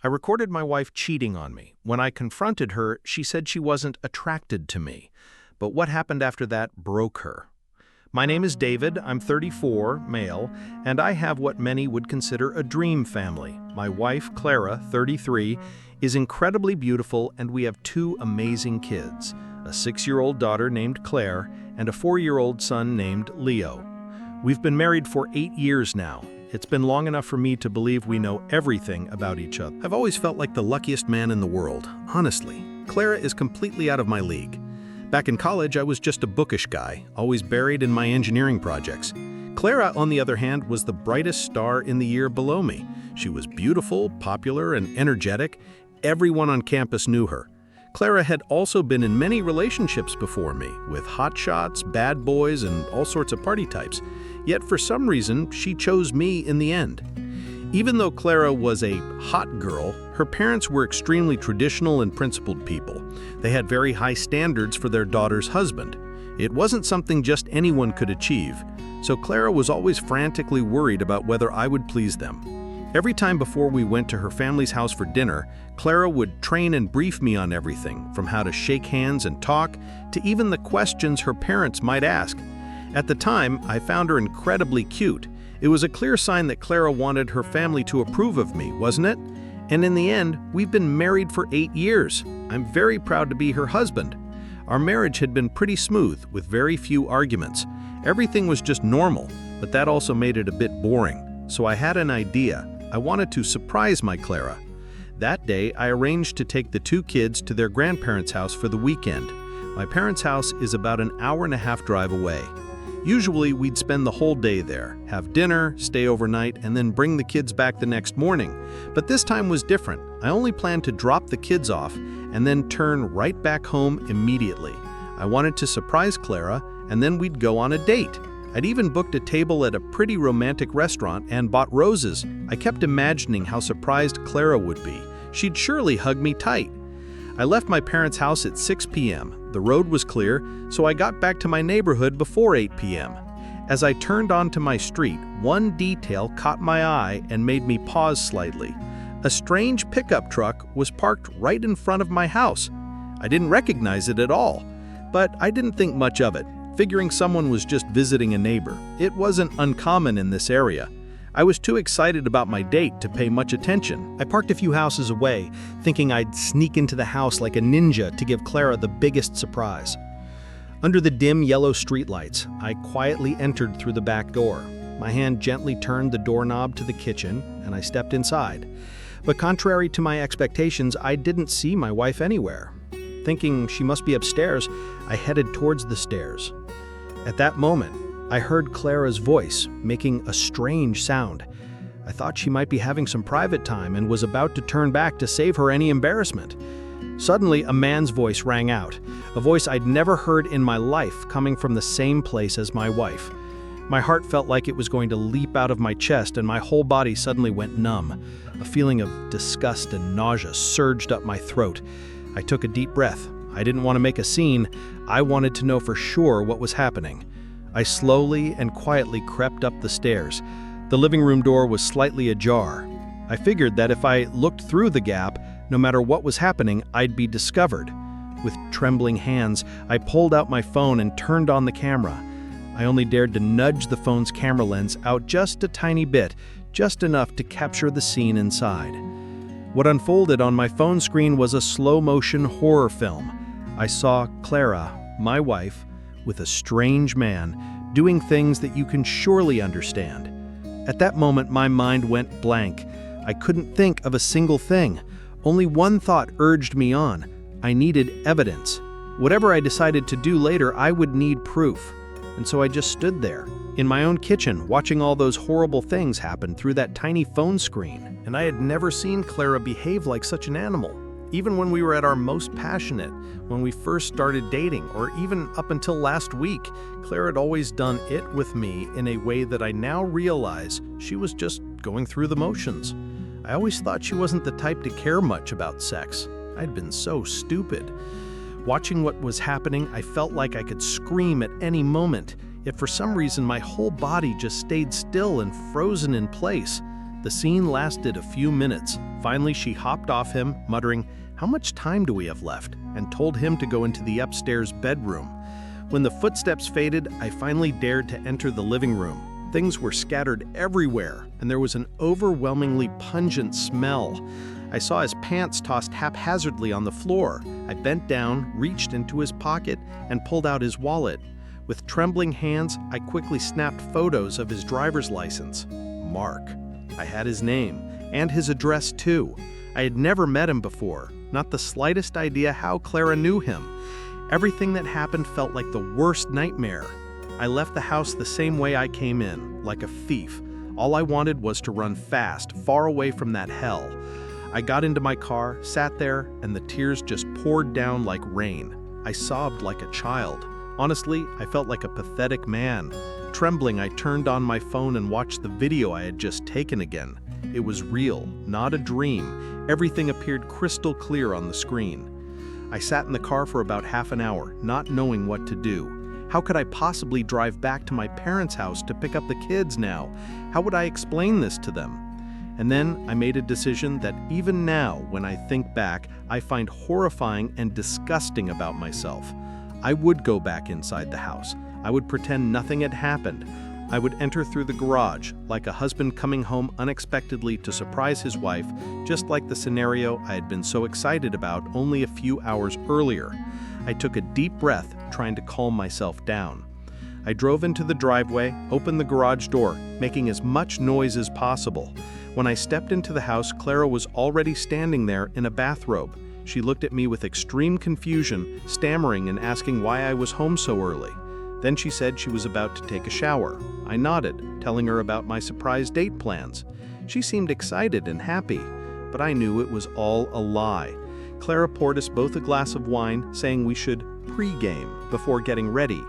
I recorded my wife cheating on me. When I confronted her, she said she wasn't attracted to me. But what happened after that broke her. My name is David, I'm 34, male, and I have what many would consider a dream family. My wife, Clara, 33, is incredibly beautiful, and we have two amazing kids, a 6-year-old daughter named Claire and a 4-year-old son named Leo. We've been married for 8 years now. It's been long enough for me to believe we know everything about each other. I've always felt like the luckiest man in the world, honestly. Clara is completely out of my league. Back in college, I was just a bookish guy, always buried in my engineering projects. Clara, on the other hand, was the brightest star in the year below me. She was beautiful, popular, and energetic. Everyone on campus knew her. Clara had also been in many relationships before me, with hotshots, bad boys, and all sorts of party types. Yet for some reason, she chose me in the end. Even though Clara was a hot girl, her parents were extremely traditional and principled people. They had very high standards for their daughter's husband. It wasn't something just anyone could achieve, so Clara was always frantically worried about whether I would please them. Every time before we went to her family's house for dinner, Clara would train and brief me on everything, from how to shake hands and talk, to even the questions her parents might ask. At the time, I found her incredibly cute. It was a clear sign that Clara wanted her family to approve of me, wasn't it? And in the end, we've been married for 8 years. I'm very proud to be her husband. Our marriage had been pretty smooth, with very few arguments. Everything was just normal, but that also made it a bit boring. So I had an idea. I wanted to surprise my Clara. That day, I arranged to take the 2 kids to their grandparents' house for the weekend. My parents' house is about an hour-and-a-half drive away. Usually, we'd spend the whole day there, have dinner, stay overnight, and then bring the kids back the next morning. But this time was different. I only planned to drop the kids off and then turn right back home immediately. I wanted to surprise Clara, and then we'd go on a date. I'd even booked a table at a pretty romantic restaurant and bought roses. I kept imagining how surprised Clara would be. She'd surely hug me tight. I left my parents' house at 6 p.m. The road was clear, so I got back to my neighborhood before 8 p.m. As I turned onto my street, one detail caught my eye and made me pause slightly. A strange pickup truck was parked right in front of my house. I didn't recognize it at all, but I didn't think much of it, figuring someone was just visiting a neighbor. It wasn't uncommon in this area. I was too excited about my date to pay much attention. I parked a few houses away, thinking I'd sneak into the house like a ninja to give Clara the biggest surprise. Under the dim yellow streetlights, I quietly entered through the back door. My hand gently turned the doorknob to the kitchen, and I stepped inside. But contrary to my expectations, I didn't see my wife anywhere. Thinking she must be upstairs, I headed towards the stairs. At that moment, I heard Clara's voice, making a strange sound. I thought she might be having some private time and was about to turn back to save her any embarrassment. Suddenly, a man's voice rang out, a voice I'd never heard in my life coming from the same place as my wife. My heart felt like it was going to leap out of my chest, and my whole body suddenly went numb. A feeling of disgust and nausea surged up my throat. I took a deep breath. I didn't want to make a scene. I wanted to know for sure what was happening. I slowly and quietly crept up the stairs. The living room door was slightly ajar. I figured that if I looked through the gap, no matter what was happening, I'd be discovered. With trembling hands, I pulled out my phone and turned on the camera. I only dared to nudge the phone's camera lens out just a tiny bit, just enough to capture the scene inside. What unfolded on my phone screen was a slow-motion horror film. I saw Clara, my wife, with a strange man, doing things that you can surely understand. At that moment, my mind went blank. I couldn't think of a single thing. Only one thought urged me on. I needed evidence. Whatever I decided to do later, I would need proof. And so I just stood there, in my own kitchen, watching all those horrible things happen through that tiny phone screen. And I had never seen Clara behave like such an animal. Even when we were at our most passionate, when we first started dating, or even up until last week, Clara had always done it with me in a way that I now realize she was just going through the motions. I always thought she wasn't the type to care much about sex. I'd been so stupid. Watching what was happening, I felt like I could scream at any moment, yet for some reason my whole body just stayed still and frozen in place. The scene lasted a few minutes. Finally, she hopped off him, muttering, "How much time do we have left?" and told him to go into the upstairs bedroom. When the footsteps faded, I finally dared to enter the living room. Things were scattered everywhere, and there was an overwhelmingly pungent smell. I saw his pants tossed haphazardly on the floor. I bent down, reached into his pocket, and pulled out his wallet. With trembling hands, I quickly snapped photos of his driver's license. Mark. I had his name, and his address too. I had never met him before, not the slightest idea how Clara knew him. Everything that happened felt like the worst nightmare. I left the house the same way I came in, like a thief. All I wanted was to run fast, far away from that hell. I got into my car, sat there, and the tears just poured down like rain. I sobbed like a child. Honestly, I felt like a pathetic man. Trembling, I turned on my phone and watched the video I had just taken again. It was real, not a dream. Everything appeared crystal clear on the screen. I sat in the car for about half an hour, not knowing what to do. How could I possibly drive back to my parents' house to pick up the kids now? How would I explain this to them? And then I made a decision that even now, when I think back, I find horrifying and disgusting about myself. I would go back inside the house. I would pretend nothing had happened. I would enter through the garage, like a husband coming home unexpectedly to surprise his wife, just like the scenario I had been so excited about only a few hours earlier. I took a deep breath, trying to calm myself down. I drove into the driveway, opened the garage door, making as much noise as possible. When I stepped into the house, Clara was already standing there in a bathrobe. She looked at me with extreme confusion, stammering and asking why I was home so early. Then she said she was about to take a shower. I nodded, telling her about my surprise date plans. She seemed excited and happy, but I knew it was all a lie. Clara poured us both a glass of wine, saying we should pre-game before getting ready.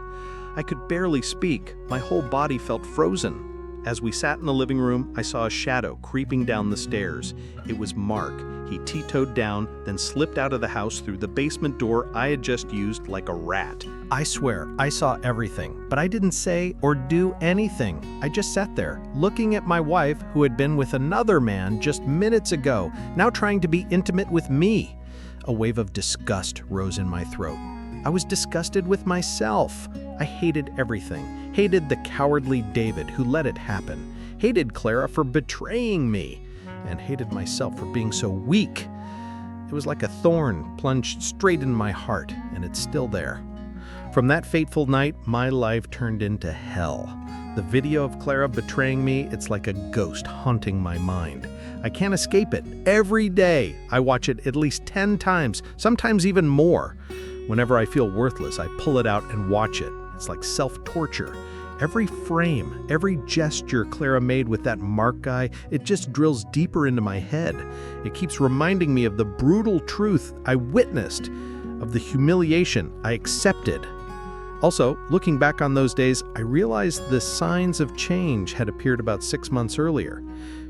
I could barely speak. My whole body felt frozen. As we sat in the living room, I saw a shadow creeping down the stairs. It was Mark. He tiptoed down, then slipped out of the house through the basement door I had just used like a rat. I swear, I saw everything, but I didn't say or do anything. I just sat there, looking at my wife, who had been with another man just minutes ago, now trying to be intimate with me. A wave of disgust rose in my throat. I was disgusted with myself. I hated everything. Hated the cowardly David who let it happen. Hated Clara for betraying me. And hated myself for being so weak. It was like a thorn plunged straight in my heart, and it's still there. From that fateful night, my life turned into hell. The video of Clara betraying me, it's like a ghost haunting my mind. I can't escape it. Every day, I watch it at least 10 times, sometimes even more. Whenever I feel worthless, I pull it out and watch it. It's like self-torture. Every frame, every gesture Clara made with that Mark guy, it just drills deeper into my head. It keeps reminding me of the brutal truth I witnessed, of the humiliation I accepted. Also, looking back on those days, I realized the signs of change had appeared about 6 months earlier.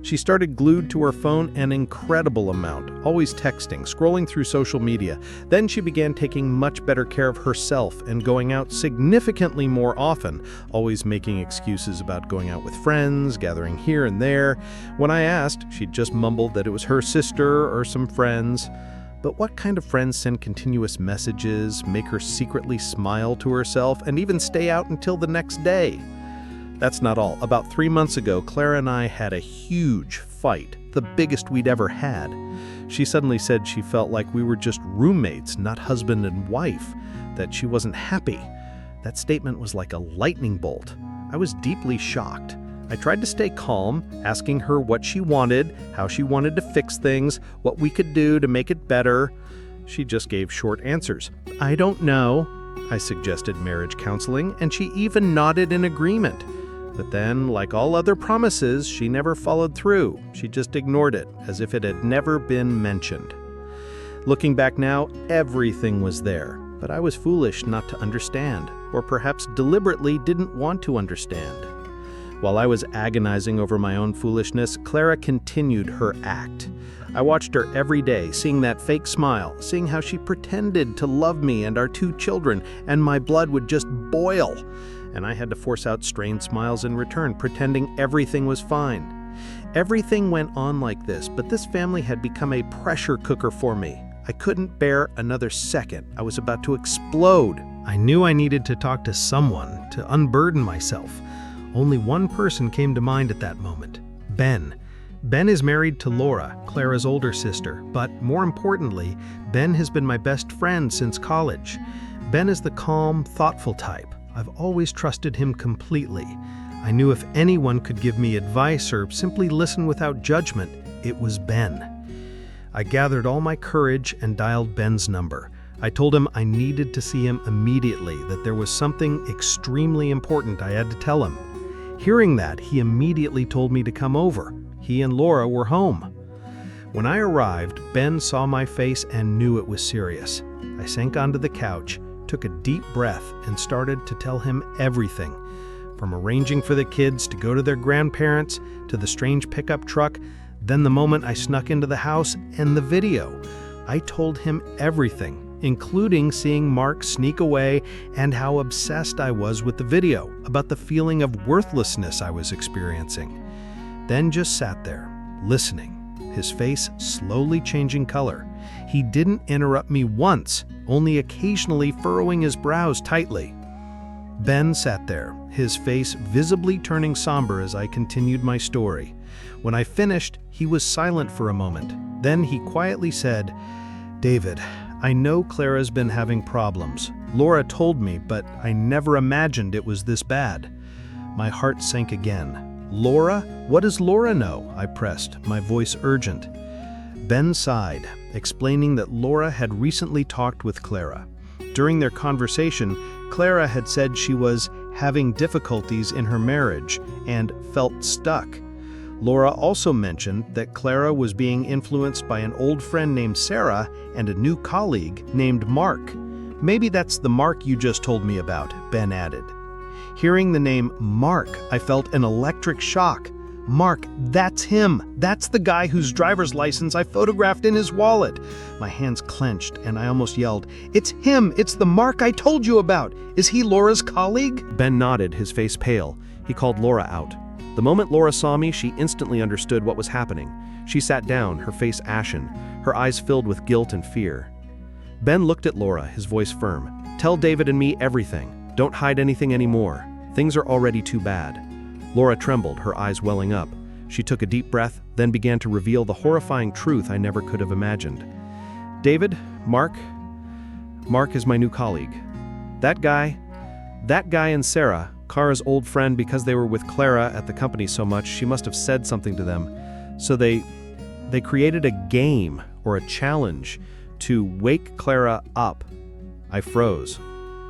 She started glued to her phone an incredible amount, always texting, scrolling through social media. Then she began taking much better care of herself and going out significantly more often, always making excuses about going out with friends, gathering here and there. When I asked, she'd just mumbled that it was her sister or some friends. But what kind of friends send continuous messages, make her secretly smile to herself, and even stay out until the next day? That's not all. About 3 months ago, Clara and I had a huge fight, the biggest we'd ever had. She suddenly said she felt like we were just roommates, not husband and wife, that she wasn't happy. That statement was like a lightning bolt. I was deeply shocked. I tried to stay calm, asking her what she wanted, how she wanted to fix things, what we could do to make it better. She just gave short answers. I don't know. I suggested marriage counseling, and she even nodded in agreement. But then, like all other promises, she never followed through. She just ignored it, as if it had never been mentioned. Looking back now, everything was there, but I was foolish not to understand, or perhaps deliberately didn't want to understand. While I was agonizing over my own foolishness, Clara continued her act. I watched her every day, seeing that fake smile, seeing how she pretended to love me and our 2 children, and my blood would just boil. And I had to force out strained smiles in return, pretending everything was fine. Everything went on like this, but this family had become a pressure cooker for me. I couldn't bear another second. I was about to explode. I knew I needed to talk to someone, to unburden myself. Only one person came to mind at that moment: Ben. Ben is married to Laura, Clara's older sister, but more importantly, Ben has been my best friend since college. Ben is the calm, thoughtful type. I've always trusted him completely. I knew if anyone could give me advice or simply listen without judgment, it was Ben. I gathered all my courage and dialed Ben's number. I told him I needed to see him immediately, that there was something extremely important I had to tell him. Hearing that, he immediately told me to come over. He and Laura were home. When I arrived, Ben saw my face and knew it was serious. I sank onto the couch, took a deep breath, and started to tell him everything. From arranging for the kids to go to their grandparents, to the strange pickup truck, then the moment I snuck into the house, and the video. I told him everything, including seeing Mark sneak away and how obsessed I was with the video, about the feeling of worthlessness I was experiencing. Ben just sat there, listening, his face slowly changing color. He didn't interrupt me once, only occasionally furrowing his brows tightly. Ben sat there, his face visibly turning somber as I continued my story. When I finished, he was silent for a moment. Then he quietly said, "David, I know Clara's been having problems. Laura told me, but I never imagined it was this bad." My heart sank again. "Laura? What does Laura know?" I pressed, my voice urgent. Ben sighed, explaining that Laura had recently talked with Clara. During their conversation, Clara had said she was having difficulties in her marriage and felt stuck. Laura also mentioned that Clara was being influenced by an old friend named Sarah and a new colleague named Mark. "Maybe that's the Mark you just told me about," Ben added. Hearing the name Mark, I felt an electric shock. Mark, that's him. That's the guy whose driver's license I photographed in his wallet. My hands clenched and I almost yelled, "It's him! It's the Mark I told you about! Is he Laura's colleague?" Ben nodded, his face pale. He called Laura out. The moment Laura saw me, she instantly understood what was happening. She sat down, her face ashen, her eyes filled with guilt and fear. Ben looked at Laura, his voice firm. "Tell David and me everything. Don't hide anything anymore. Things are already too bad." Laura trembled, her eyes welling up. She took a deep breath, then began to reveal the horrifying truth I never could have imagined. "David, Mark is my new colleague. That guy and Sarah, Clara's old friend, because they were with Clara at the company so much, she must have said something to them. So they created a game or a challenge to wake Clara up." I froze.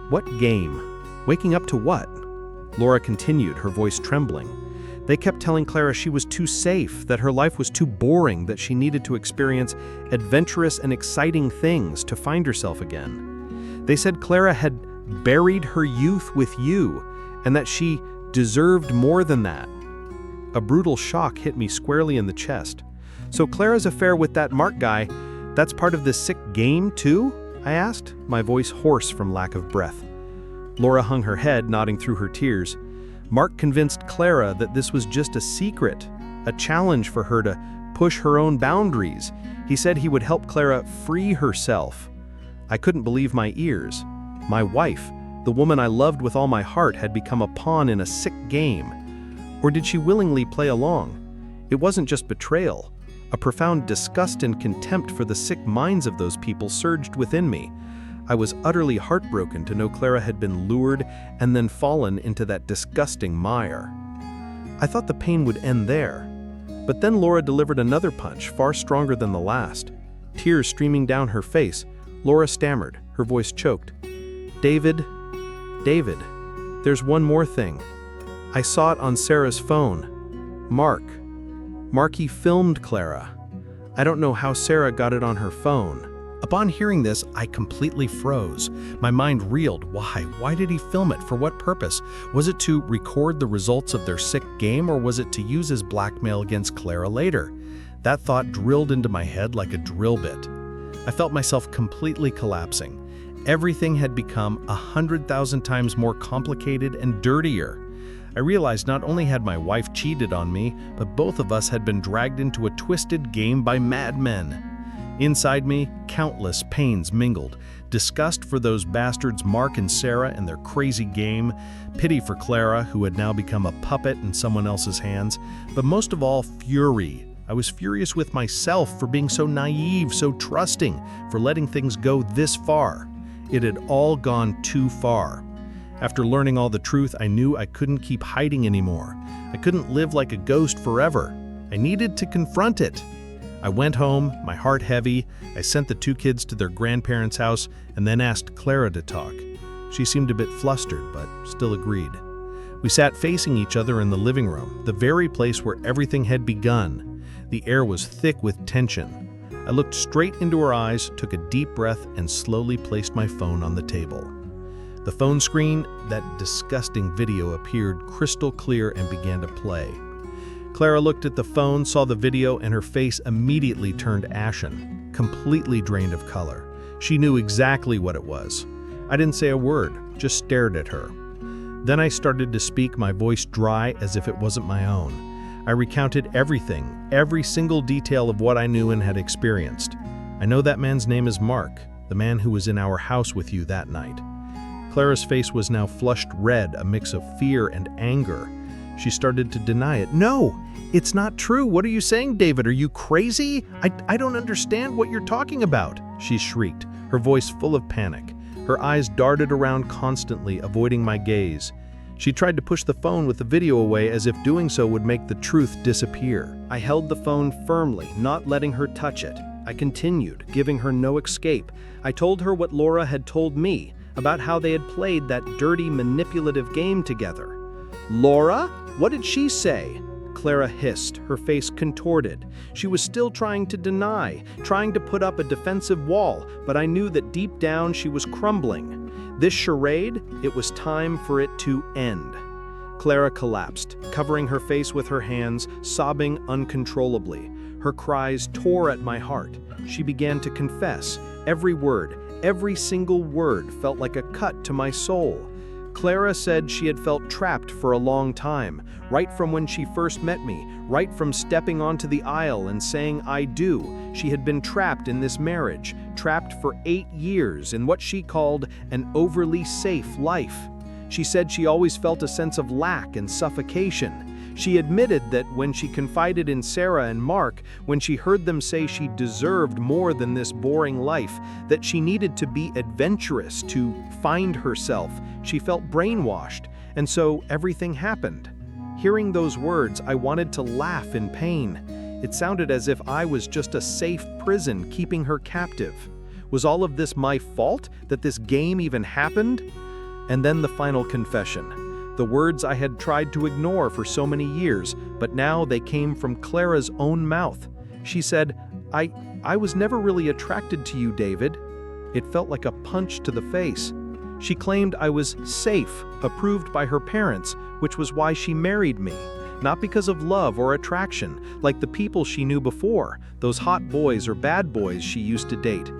"What game? Waking up to what?" Laura continued, her voice trembling. "They kept telling Clara she was too safe, that her life was too boring, that she needed to experience adventurous and exciting things to find herself again. They said Clara had buried her youth with you, and that she deserved more than that." A brutal shock hit me squarely in the chest. "So Clara's affair with that Mark guy, that's part of this sick game too?" I asked, my voice hoarse from lack of breath. Laura hung her head, nodding through her tears. "Mark convinced Clara that this was just a secret, a challenge for her to push her own boundaries. He said he would help Clara free herself." I couldn't believe my ears. My wife, the woman I loved with all my heart, had become a pawn in a sick game. Or did she willingly play along? It wasn't just betrayal. A profound disgust and contempt for the sick minds of those people surged within me. I was utterly heartbroken to know Clara had been lured and then fallen into that disgusting mire. I thought the pain would end there. But then Laura delivered another punch, far stronger than the last. Tears streaming down her face, Laura stammered, her voice choked. David, there's one more thing. I saw it on Sarah's phone. Mark, he filmed Clara. I don't know how Sarah got it on her phone." Upon hearing this, I completely froze. My mind reeled. Why did he film it? For what purpose? Was it to record the results of their sick game, or was it to use as blackmail against Clara later? That thought drilled into my head like a drill bit. I felt myself completely collapsing. Everything had become 100,000 times more complicated and dirtier. I realized not only had my wife cheated on me, but both of us had been dragged into a twisted game by madmen. Inside me, countless pains mingled. Disgust for those bastards Mark and Sarah and their crazy game, pity for Clara, who had now become a puppet in someone else's hands, but most of all, fury. I was furious with myself for being so naive, so trusting, for letting things go this far. It had all gone too far. After learning all the truth, I knew I couldn't keep hiding anymore. I couldn't live like a ghost forever. I needed to confront it. I went home, my heart heavy. I sent the two kids to their grandparents' house and then asked Clara to talk. She seemed a bit flustered, but still agreed. We sat facing each other in the living room, the very place where everything had begun. The air was thick with tension. I looked straight into her eyes, took a deep breath, and slowly placed my phone on the table. The phone screen, that disgusting video, appeared crystal clear and began to play. Clara looked at the phone, saw the video, and her face immediately turned ashen, completely drained of color. She knew exactly what it was. I didn't say a word, just stared at her. Then I started to speak, my voice dry as if it wasn't my own. I recounted everything, every single detail of what I knew and had experienced. I know that man's name is Mark, the man who was in our house with you that night. Clara's face was now flushed red, a mix of fear and anger. She started to deny it. "No, it's not true. What are you saying, David? Are you crazy? I don't understand what you're talking about," she shrieked, her voice full of panic. Her eyes darted around constantly, avoiding my gaze. She tried to push the phone with the video away as if doing so would make the truth disappear. I held the phone firmly, not letting her touch it. I continued, giving her no escape. I told her what Laura had told me, about how they had played that dirty, manipulative game together. "Laura? What did she say?" Clara hissed, her face contorted. She was still trying to deny, trying to put up a defensive wall, but I knew that deep down she was crumbling. This charade, it was time for it to end. Clara collapsed, covering her face with her hands, sobbing uncontrollably. Her cries tore at my heart. She began to confess. Every word, every single word felt like a cut to my soul. Clara said she had felt trapped for a long time, right from when she first met me, right from stepping onto the aisle and saying "I do." She had been trapped in this marriage, trapped for 8 years in what she called an overly safe life. She said she always felt a sense of lack and suffocation. She admitted that when she confided in Sarah and Mark, when she heard them say she deserved more than this boring life, that she needed to be adventurous to find herself, she felt brainwashed, and so everything happened. Hearing those words, I wanted to laugh in pain. It sounded as if I was just a safe prison keeping her captive. Was all of this my fault, that this game even happened? And then the final confession. The words I had tried to ignore for so many years, but now they came from Clara's own mouth. She said, I was never really attracted to you, David." It felt like a punch to the face. She claimed I was safe, approved by her parents, which was why she married me. Not because of love or attraction, like the people she knew before, those hot boys or bad boys she used to date.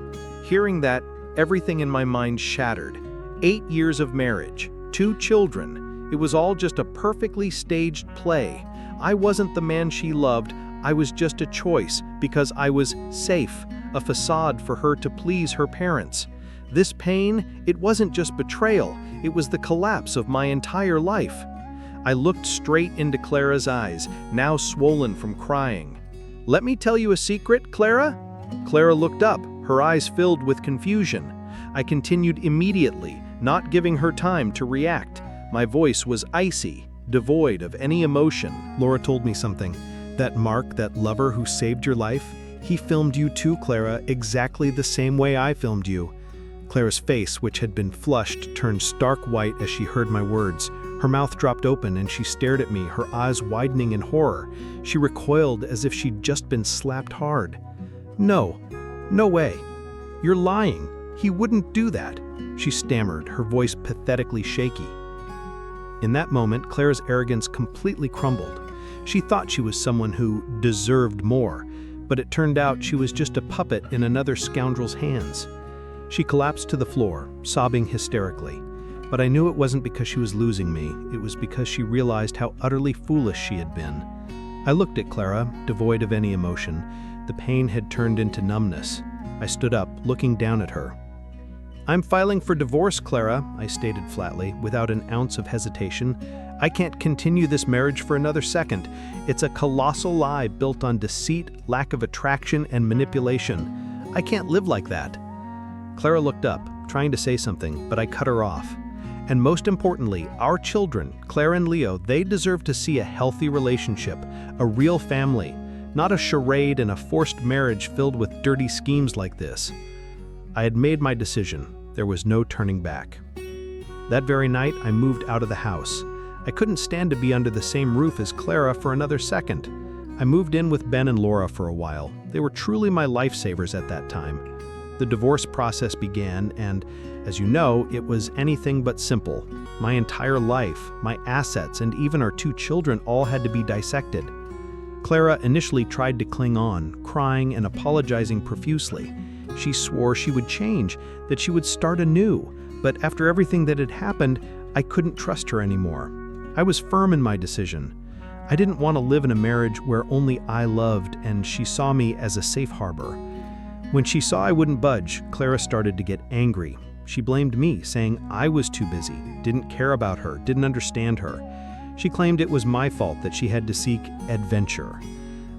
Hearing that, everything in my mind shattered. 8 years of marriage, 2 children. It was all just a perfectly staged play. I wasn't the man she loved, I was just a choice because I was safe, a facade for her to please her parents. This pain, it wasn't just betrayal, it was the collapse of my entire life. I looked straight into Clara's eyes, now swollen from crying. "Let me tell you a secret, Clara?" Clara looked up, her eyes filled with confusion. I continued immediately, not giving her time to react. My voice was icy, devoid of any emotion. "Laura told me something. That Mark, that lover who saved your life, he filmed you too, Clara, exactly the same way I filmed you." Clara's face, which had been flushed, turned stark white as she heard my words. Her mouth dropped open and she stared at me, her eyes widening in horror. She recoiled as if she'd just been slapped hard. No way. You're lying. He wouldn't do that," she stammered, her voice pathetically shaky. In that moment, Clara's arrogance completely crumbled. She thought she was someone who deserved more, but it turned out she was just a puppet in another scoundrel's hands. She collapsed to the floor, sobbing hysterically. But I knew it wasn't because she was losing me. It was because she realized how utterly foolish she had been. I looked at Clara, devoid of any emotion. The pain had turned into numbness. I stood up, looking down at her. "I'm filing for divorce, Clara," I stated flatly, without an ounce of hesitation. "I can't continue this marriage for another second. It's a colossal lie built on deceit, lack of attraction, and manipulation. I can't live like that." Clara looked up, trying to say something, but I cut her off. And most importantly, our children, Claire and Leo, they deserve to see a healthy relationship, a real family, not a charade and a forced marriage filled with dirty schemes like this. I had made my decision. There was no turning back. That very night, I moved out of the house. I couldn't stand to be under the same roof as Clara for another second. I moved in with Ben and Laura for a while. They were truly my lifesavers at that time. The divorce process began, and, as you know, it was anything but simple. My entire life, my assets, and even our 2 children all had to be dissected. Clara initially tried to cling on, crying and apologizing profusely. She swore she would change, that she would start anew, but after everything that had happened, I couldn't trust her anymore. I was firm in my decision. I didn't want to live in a marriage where only I loved and she saw me as a safe harbor. When she saw I wouldn't budge, Clara started to get angry. She blamed me, saying I was too busy, didn't care about her, didn't understand her. She claimed it was my fault that she had to seek adventure.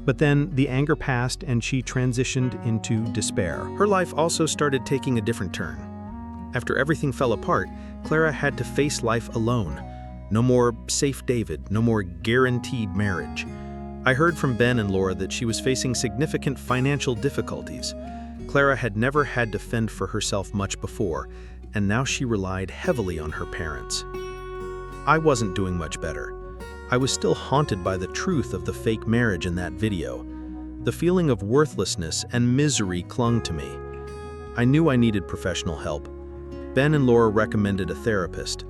But then the anger passed and she transitioned into despair. Her life also started taking a different turn. After everything fell apart, Clara had to face life alone. No more safe David, no more guaranteed marriage. I heard from Ben and Laura that she was facing significant financial difficulties. Clara had never had to fend for herself much before, and now she relied heavily on her parents. I wasn't doing much better. I was still haunted by the truth of the fake marriage in that video. The feeling of worthlessness and misery clung to me. I knew I needed professional help. Ben and Laura recommended a therapist.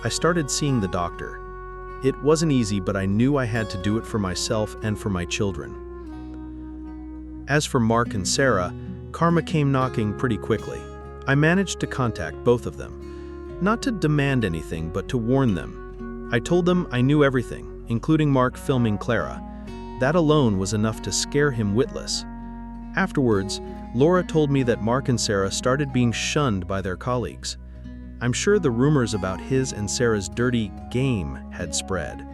I started seeing the doctor. It wasn't easy, but I knew I had to do it for myself and for my children. As for Mark and Sarah, karma came knocking pretty quickly. I managed to contact both of them. Not to demand anything, but to warn them. I told them I knew everything, including Mark filming Clara. That alone was enough to scare him witless. Afterwards, Laura told me that Mark and Sarah started being shunned by their colleagues. I'm sure the rumors about his and Sarah's dirty game had spread.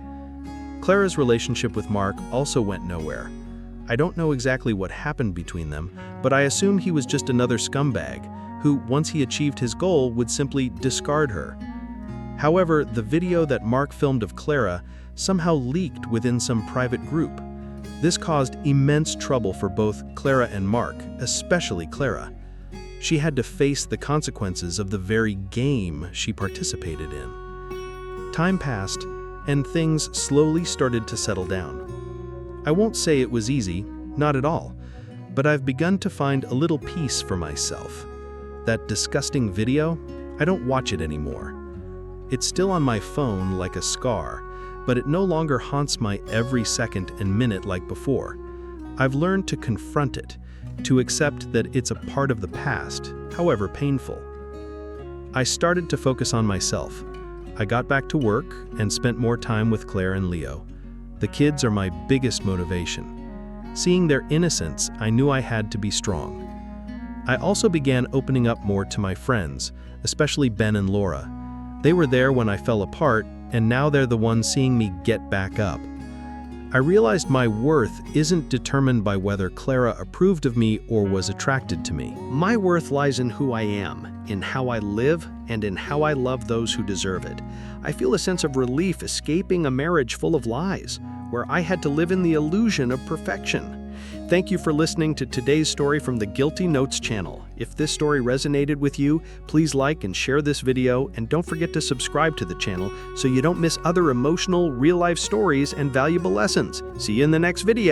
Clara's relationship with Mark also went nowhere. I don't know exactly what happened between them, but I assume he was just another scumbag who, once he achieved his goal, would simply discard her. However, the video that Mark filmed of Clara somehow leaked within some private group. This caused immense trouble for both Clara and Mark, especially Clara. She had to face the consequences of the very game she participated in. Time passed, and things slowly started to settle down. I won't say it was easy, not at all, but I've begun to find a little peace for myself. That disgusting video, I don't watch it anymore. It's still on my phone like a scar, but it no longer haunts my every second and minute like before. I've learned to confront it, to accept that it's a part of the past, however painful. I started to focus on myself. I got back to work and spent more time with Claire and Leo. The kids are my biggest motivation. Seeing their innocence, I knew I had to be strong. I also began opening up more to my friends, especially Ben and Laura. They were there when I fell apart, and now they're the ones seeing me get back up. I realized my worth isn't determined by whether Clara approved of me or was attracted to me. My worth lies in who I am, in how I live, and in how I love those who deserve it. I feel a sense of relief escaping a marriage full of lies, where I had to live in the illusion of perfection. Thank you for listening to today's story from the Guilty Notes channel. If this story resonated with you, please like and share this video, and don't forget to subscribe to the channel so you don't miss other emotional, real-life stories and valuable lessons. See you in the next video.